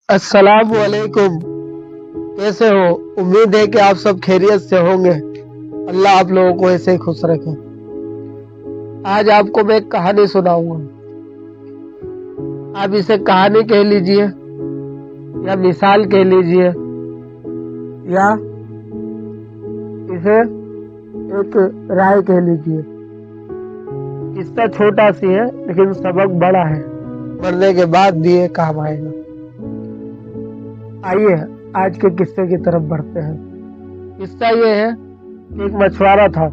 अस्सलाम वालेकुम। कैसे हो? उम्मीद है कि आप सब खैरियत से होंगे। अल्लाह आप लोगों को ऐसे ही खुश रखे। आज आपको मैं एक कहानी सुनाऊंगा। आप इसे कहानी कह लीजिए या मिसाल कह लीजिए या इसे एक राय कह लीजिए। किस्सा छोटा सी है लेकिन सबक बड़ा है। मरने के बाद भी ये काम आएगा। आइए आज के किस्से की तरफ बढ़ते हैं। किस्सा ये है कि एक मछुआरा था।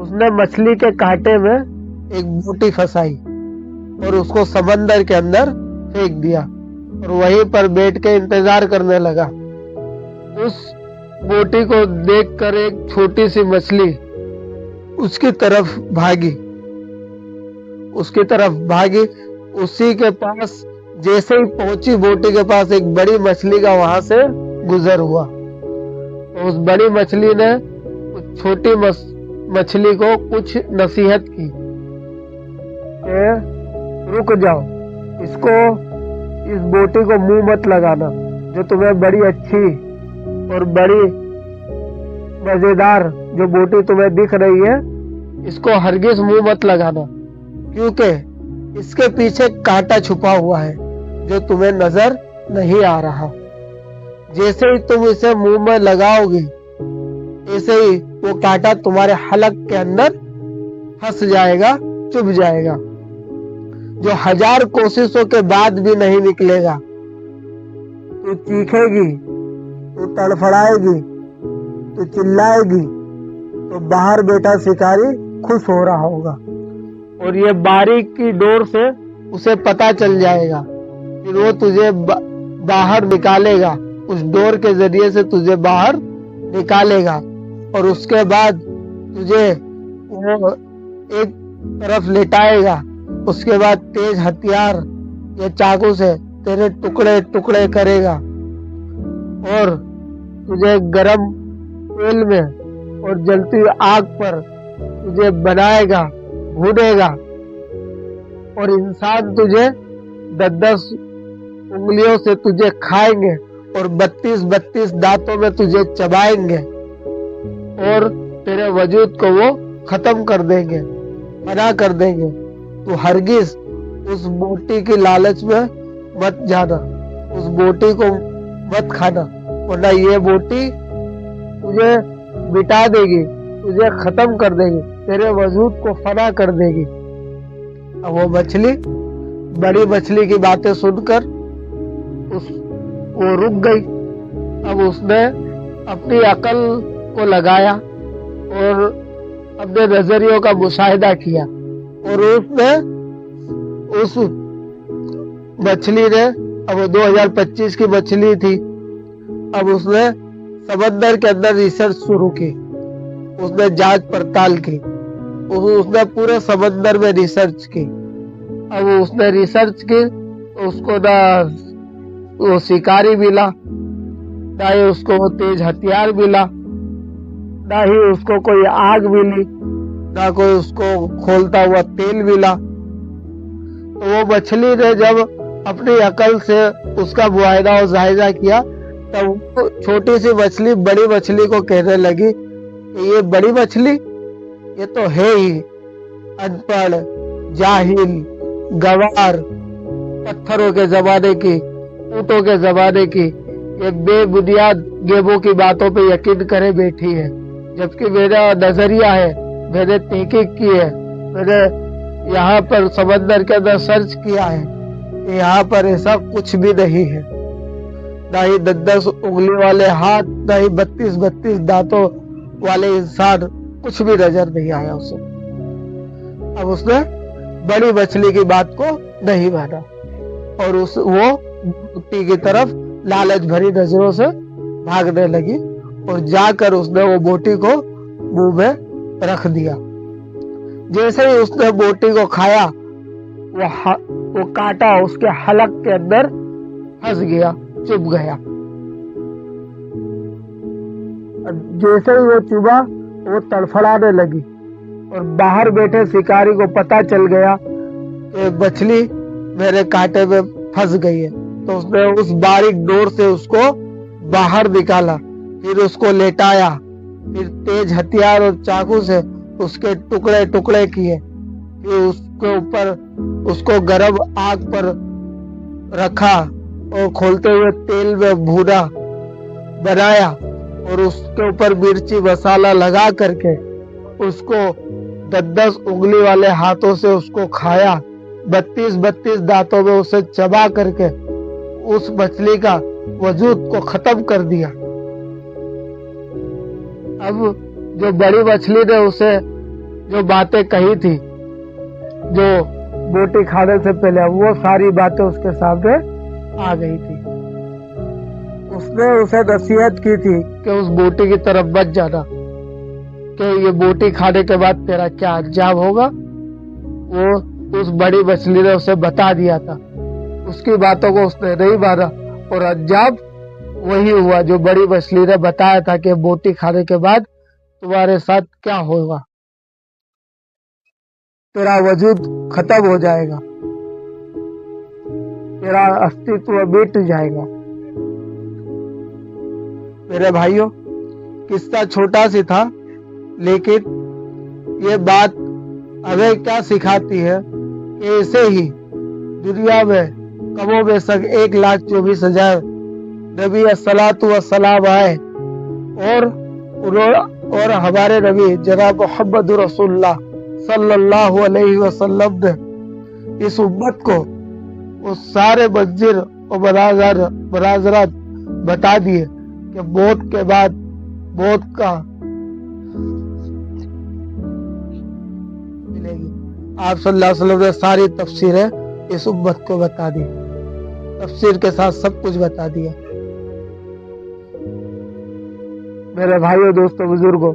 उसने मछली के कांटे में एक बोटी फंसाई और उसको समंदर के अंदर फेंक दिया और वहीं पर बैठ के इंतजार करने लगा। उस बोटी को देखकर एक छोटी सी मछली उसकी तरफ भागी। उसी के पास जैसे ही पहुंची बोटी के पास, एक बड़ी मछली का वहां से गुजर हुआ। तो उस बड़ी मछली ने उस छोटी मछली को कुछ नसीहत की कि रुक जाओ, इस बोटी को मुंह मत लगाना। जो तुम्हें बड़ी अच्छी और बड़ी मजेदार जो बोटी तुम्हें दिख रही है, इसको हरगिज मुंह मत लगाना, क्योंकि इसके पीछे कांटा छुपा हुआ है जो तुम्हें नजर नहीं आ रहा। जैसे ही तुम इसे मुंह में लगाओगे, ऐसे ही वो कांटा तुम्हारे हलक के अंदर फंस जाएगा, चुभ जाएगा, जो 1000 कोशिशों के बाद भी नहीं निकलेगा। तू चीखेगी, तू तड़फड़ाएगी, तू चिल्लाएगी, तो बाहर बैठा शिकारी खुश हो रहा होगा और ये बारीक की डोर से उसे पता चल जाएगा। फिर वो तुझे बाहर निकालेगा, उस डोर के जरिए से तुझे बाहर निकालेगा और उसके बाद तुझे वो एक तरफ लेटाएगा। उसके बाद तेज हथियार या चाकू से तेरे टुकड़े टुकड़े करेगा और तुझे गरम तेल में और जलती हुई आग पर तुझे बनाएगा, भूनेगा और इंसान तुझे 10-10 उंगलियों से तुझे खाएंगे और 32-32 दांतों में तुझे चबाएंगे और तेरे वजूद को वो खत्म कर देंगे, फना कर देंगे। तो हरगिज उस बोटी की लालच में मत जाना, उस बोटी को मत खाना, वरना ये बोटी तुझे मिटा देगी, तुझे खत्म कर देगी, तेरे वजूद को फना कर देगी। अब वो मछली बड़ी मछली की बातें सुनकर वो रुक गई। अब उसने अपनी अकल को लगाया और अपने नजरियों का मुशाहिदा किया और उसने उस मछली ने, अब वो 2025 की मछली थी, अब उसने समंदर के अंदर रिसर्च शुरू की। उसने जांच पड़ताल की, उसने पूरे समंदर में रिसर्च की। अब उसने रिसर्च की, उसको ना वो शिकारी मिला, ना ही उसको वो तेज हथियार मिला, ना ही उसको कोई आग मिली, ना कोई उसको खोलता हुआ तेल मिला। तो वो मछली ने जब अपनी अकल से उसका मुआयदा और जायजा किया, तब छोटी सी मछली बड़ी मछली को कहने लगी कि ये बड़ी मछली, ये तो है ही अनपढ़, जाहिल, गवार, पत्थरों के जमाने की, ऊंटों के जमाने की, ये बेबुनियाद गेमों की बातों पे यकीन करे बैठी है। जबकि मेरा नजरिया है, मैंने तहकीक की है, मैंने यहाँ पर समंदर के अंदर सर्च किया है कि यहाँ पर ऐसा कुछ भी नहीं है। ना ही 10-10 उंगली वाले हाथ, ना ही 32-32 दांतों वाले इंसान, कुछ भी नजर नहीं आया उसे। अब उसने बड़ी मछली की बात को नहीं माना और वो बोटी की तरफ लालच भरी नजरों से भागने लगी और जाकर उसने वो बोटी को मुंह में रख दिया। जैसे ही उसने बोटी को खाया, वो कांटा उसके हलक के अंदर फंस गया, चुभ गया। जैसे ही वो चुभा, वो तड़फड़ाने लगी और बाहर बैठे शिकारी को पता चल गया कि मछली मेरे कांटे में फंस गई है। तो उसने उस बारीक डोर से उसको बाहर निकाला, फिर उसको लेटाया, फिर तेज हथियार और चाकू से उसके टुकड़े टुकड़े किए, फिर उसके ऊपर उसको गर्म आग पर रखा और खोलते हुए तेल में भूना बनाया और उसके ऊपर मिर्ची मसाला लगा करके उसको 10-10 उंगली वाले हाथों से उसको खाया। 32-32 दांतों में उसे चबा करके उस मछली का वजूद को खत्म कर दिया। अब जो बड़ी मछली ने उसे जो बातें कही थी, जो बोटी खाने से पहले, वो सारी बातें उसके सामने आ गई थी। उसने उसे नसीहत की थी कि उस बोटी की तरफ बच जाना, कि ये बोटी खाने के बाद तेरा क्या अंजाम होगा। वो उस बड़ी मछली ने उसे बता दिया था, उसकी बातों को उसने नहीं माना और अंजाम वही हुआ जो बड़ी मछली ने बताया था कि बोटी खाने के बाद तुम्हारे साथ क्या होगा, तेरा वजूद खत्म हो जाएगा, तेरा अस्तित्व मिट जाएगा। मेरे भाइयों, किस्सा छोटा सी था, लेकिन ये बात हमें क्या सिखाती है कि ऐसे ही दुनिया में कमो बेशक 1,24,000 नबी अस्सलातु वस्सलाम आए और हमारे नबी जनाब मोहम्मद रसूलुल्लाह सल्लल्लाहु अलैहि वसल्लम ने इस उम्मत को वो सारे मंजिर और मनाज़रात बता दिए कि मौत के बाद मौत का मिलेगी। आप सल्लल्लाहु अलैहि वसल्लम ने सारी तफसीरें इस उम्मत को बता दी, तफसीर के साथ सब कुछ बता दिया। मेरे भाइयों, दोस्तों, बुजुर्गों,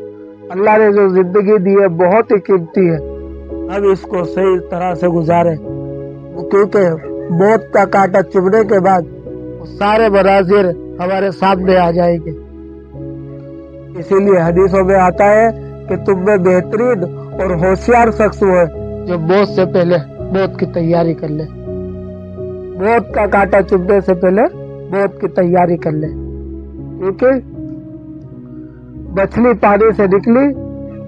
अल्लाह ने जो जिंदगी दी है बहुत ही कीमती है, हम इसको सही तरह से गुजारें, क्योंकि मौत का कांटा चुभने के बाद सारे मनाजिर हमारे सामने आ जाएंगे। इसीलिए हदीसों में आता है कि तुम में बेहतरीन और होशियार शख्स वो है जो मौत से पहले मौत की तैयारी कर ले, मौत का कांटा चुभने से पहले मौत की तैयारी कर ले। क्योंकि मछली पानी से निकली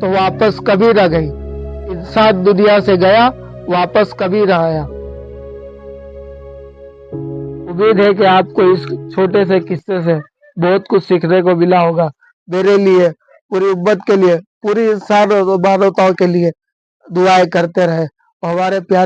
तो वापस कभी न गई, इंसान दुनिया से गया वापस कभी न आया। उम्मीद है कि आपको इस छोटे से किस्से से बहुत कुछ सीखने को मिला होगा। मेरे लिए, पूरी उम्मत के लिए, पूरी इंसान और मानवताओं के लिए दुआएं करते रहे और हमारे प्यारे